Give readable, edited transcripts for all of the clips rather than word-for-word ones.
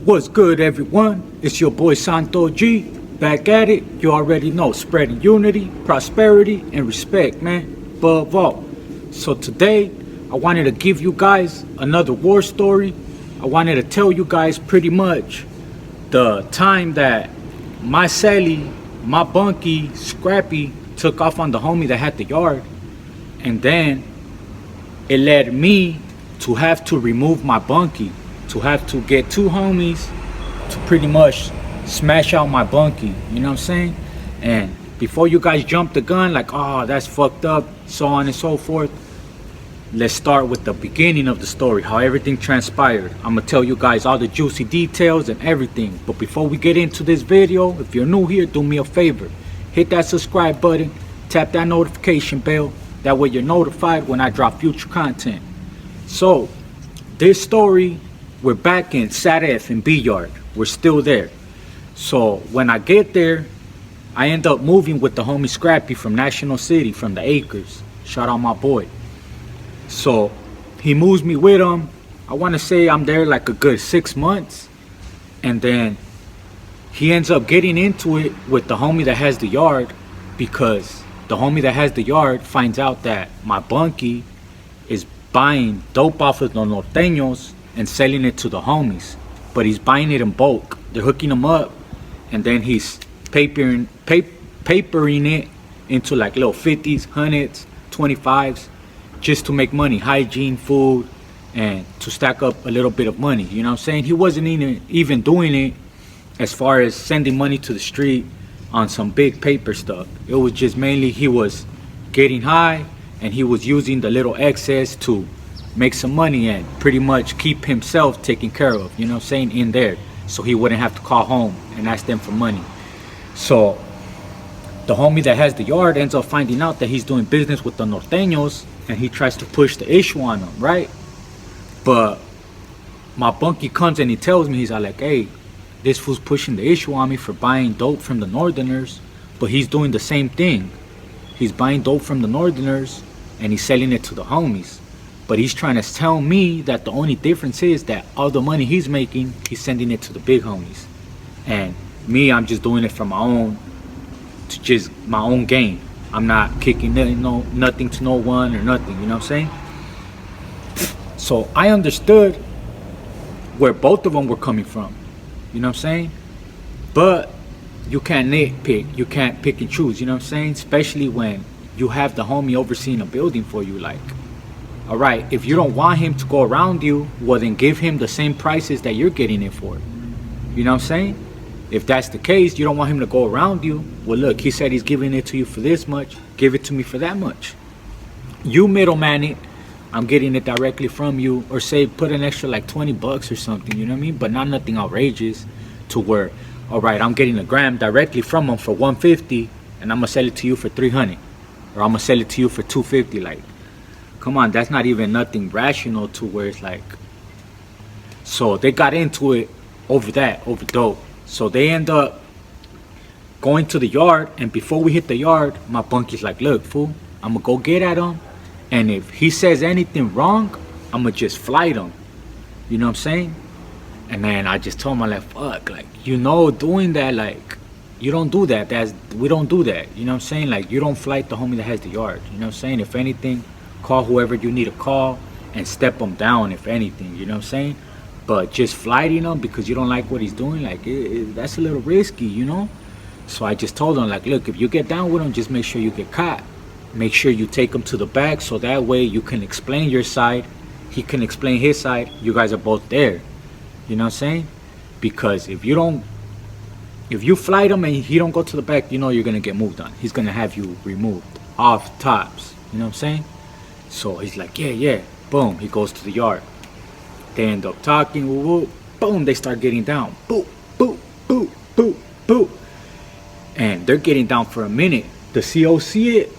What's good, everyone? It's your boy Santo G, back at it. You already know, spreading unity, prosperity, and respect, man, above all. So today, I wanted to give you guys another war story. I wanted to tell you guys pretty much the time that my Sally, my Bunky, Scrappy took off on the homie that had the yard, and then it led me to have to remove my Bunky, to have to get two homies to pretty much smash out my Bunky, you know what I'm saying? And before you guys jump the gun like, oh, that's fucked up, so on and so forth, let's start with the beginning of the story, how everything transpired. I'm gonna tell you guys all the juicy details and everything. But before we get into this video, if you're new here, do me a favor, hit that subscribe button, tap that notification bell, that way you're notified when I drop future content. So this story, we're back in Sat F in B Yard. We're still there. So when I get there, I end up moving with the homie Scrappy from National City, from the Acres. Shout out my boy. So he moves me with him. I want to say I'm there like a good 6 months. And then he ends up getting into it with the homie that has the yard, because the homie that has the yard finds out that my Bunky is buying dope off of the norteños and selling it to the homies. But he's buying it in bulk. They're hooking him up, and then he's papering it into like little 50s, 100s, 25s, just to make money, hygiene, food, and to stack up a little bit of money. You know what I'm saying? He wasn't even doing it as far as sending money to the street on some big paper stuff. It was just mainly he was getting high and he was using the little excess to make some money and pretty much keep himself taken care of, you know what I'm saying, in there, so he wouldn't have to call home and ask them for money. So the homie that has the yard ends up finding out that he's doing business with the norteños, and he tries to push the issue on them, right? But my Bunky comes and he tells me, he's like, hey, this fool's pushing the issue on me for buying dope from the northerners, but he's doing the same thing. He's buying dope from the northerners and he's selling it to the homies. But he's trying to tell me that the only difference is that all the money he's making, he's sending it to the big homies. And me, I'm just doing it for my own, to just my own gain. I'm not kicking nothing to no one or nothing, you know what I'm saying? So I understood where both of them were coming from, you know what I'm saying? But you can't nitpick, you can't pick and choose, you know what I'm saying? Especially when you have the homie overseeing a building for you. Like, all right, if you don't want him to go around you, well then give him the same prices that you're getting it for. You know what I'm saying? If that's the case, you don't want him to go around you. Well, look, he said he's giving it to you for this much. Give it to me for that much. You middleman it. I'm getting it directly from you. Or say put an extra like 20 bucks or something, you know what I mean? But not nothing outrageous to where, all right, I'm getting a gram directly from him for 150 and I'm going to sell it to you for 300. Or I'm going to sell it to you for 250. Like, come on, that's not even nothing rational to where it's like. So they got into it over that, over dope. So they end up going to the yard, and before we hit the yard, my Bunky's like, look, fool, I'm gonna go get at him, and if he says anything wrong, I'm gonna just flight him. You know what I'm saying? And then I just told him, I'm like, fuck, like, you know, doing that, like, you don't do that. We don't do that. You know what I'm saying? Like, you don't flight the homie that has the yard. You know what I'm saying? If anything, call whoever you need to call and step him down, if anything. You know what I'm saying? But just flighting him because you don't like what he's doing, like, that's a little risky, you know? So I just told him, like, look, if you get down with him, just make sure you get caught. Make sure you take him to the back so that way you can explain your side. He can explain his side. You guys are both there. You know what I'm saying? Because if you flight him and he don't go to the back, you know you're going to get moved on. He's going to have you removed off tops. You know what I'm saying? So he's like, yeah. Boom. He goes to the yard. They end up talking, woo, woo, boom, they start getting down. Boop, boop, boop, boop, boop. And they're getting down for a minute. The CO see it,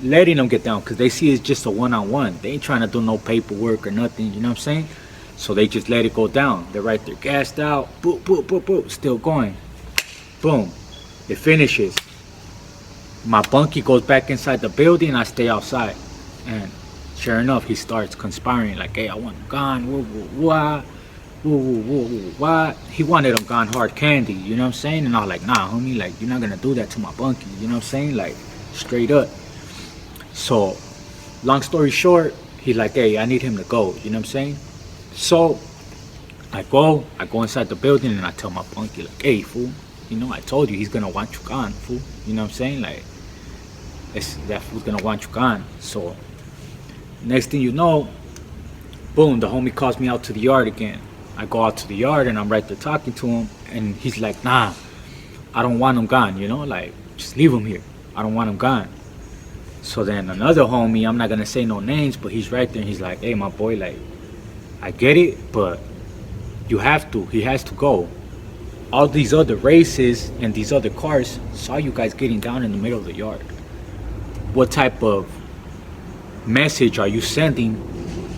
letting them get down, because they see it's just a one-on-one. They ain't trying to do no paperwork or nothing, you know what I'm saying? So they just let it go down. They're right there, gassed out, boop, boop, boop, boop, still going. Boom, it finishes. My Bunky goes back inside the building, I stay outside. And sure enough, he starts conspiring, like, hey, I want a gun, wah, wah, wah. Why? He wanted them gone hard candy, you know what I'm saying? And I was like, nah, homie, like, you're not gonna do that to my Bunky, you know what I'm saying? Like, straight up. So, long story short, he's like, hey, I need him to go, you know what I'm saying? So, I go inside the building and I tell my Bunky, like, hey, fool, you know, I told you he's gonna want you gone, fool, you know what I'm saying? Like, that fool's gonna want you gone. So, next thing you know, boom, the homie calls me out to the yard again. I go out to the yard and I'm right there talking to him, and he's like, nah, I don't want him gone, you know, like, just leave him here. I don't want him gone. So then another homie, I'm not gonna say no names, but he's right there and he's like, hey, my boy, like, I get it, but you have to, he has to go. All these other races and these other cars saw you guys getting down in the middle of the yard. What type of message are you sending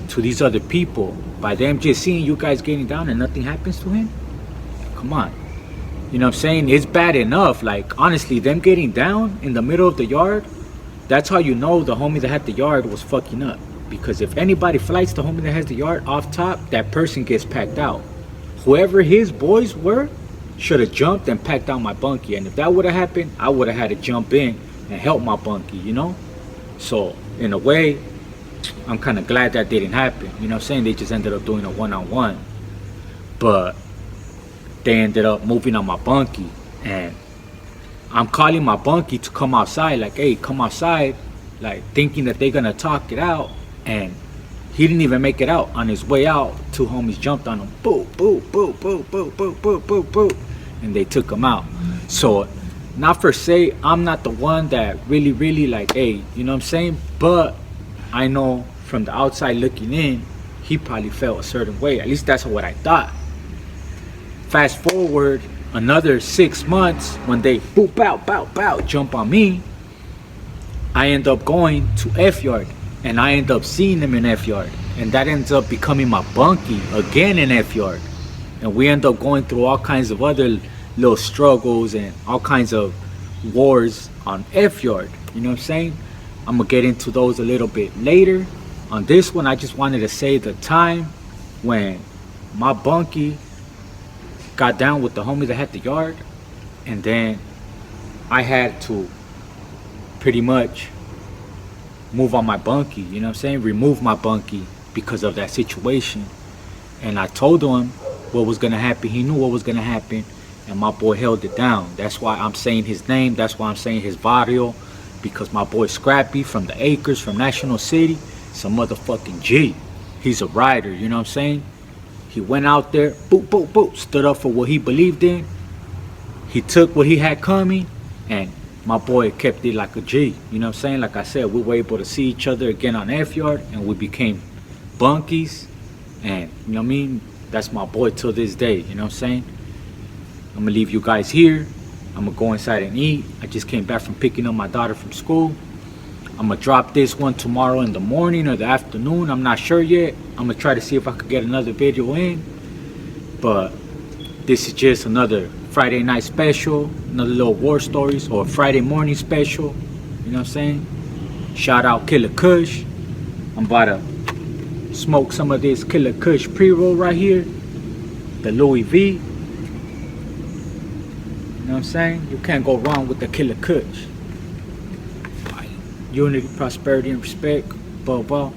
to these other people by them just seeing you guys getting down and nothing happens to him? Come on. You know what I'm saying? It's bad enough. Like, honestly, them getting down in the middle of the yard, that's how you know the homie that had the yard was fucking up. Because if anybody flights the homie that has the yard off top, that person gets packed out. Whoever his boys were should have jumped and packed out my Bunky. And if that would have happened, I would have had to jump in and help my Bunky, you know? So, in a way, I'm kind of glad that didn't happen. You know what I'm saying? They just ended up doing a one-on-one. But they ended up moving on my Bunky. And I'm calling my Bunky to come outside. Like, hey, come outside. Like, thinking that they're going to talk it out. And he didn't even make it out. On his way out, two homies jumped on him. Boo, boo, boo, boo, boo, boo, boo, boo, boo. And they took him out. So, not per se, I'm not the one that really like, hey, you know what I'm saying? But I know from the outside looking in, he probably felt a certain way. At least that's what I thought. Fast forward another 6 months, when they boop, bow, bow, bow, jump on me, I end up going to F Yard. And I end up seeing them in F Yard. And that ends up becoming my Bunky again in F Yard. And we end up going through all kinds of other little struggles and all kinds of wars on F Yard. You know what I'm saying? I'm gonna get into those a little bit later. On this one, I just wanted to say the time when my Bunky got down with the homie that had the yard, and then I had to pretty much move on my Bunky, you know what I'm saying? Remove my Bunky because of that situation. And I told him what was gonna happen. He knew what was gonna happen, and my boy held it down. That's why I'm saying his name. That's why I'm saying his barrio, because my boy Scrappy from the Acres, from National City, some motherfucking G. He's a rider, you know what I'm saying? He went out there, boop, boop, boop, stood up for what he believed in. He took what he had coming, and my boy kept it like a G. You know what I'm saying? Like I said, we were able to see each other again on F Yard, and we became Bunkies. And, you know what I mean? That's my boy till this day, you know what I'm saying? I'm gonna leave you guys here. I'm gonna go inside and eat. I just came back from picking up my daughter from school. I'm gonna drop this one tomorrow in the morning or the afternoon. I'm not sure yet. I'm gonna try to see if I could get another video in. But this is just another Friday night special, another little war stories, or Friday morning special. You know what I'm saying? Shout out Killer Kush. I'm about to smoke some of this Killer Kush pre-roll right here, the Louis V. You know what I'm saying? You can't go wrong with the Killer Kush. Unity, prosperity, and respect. Above all.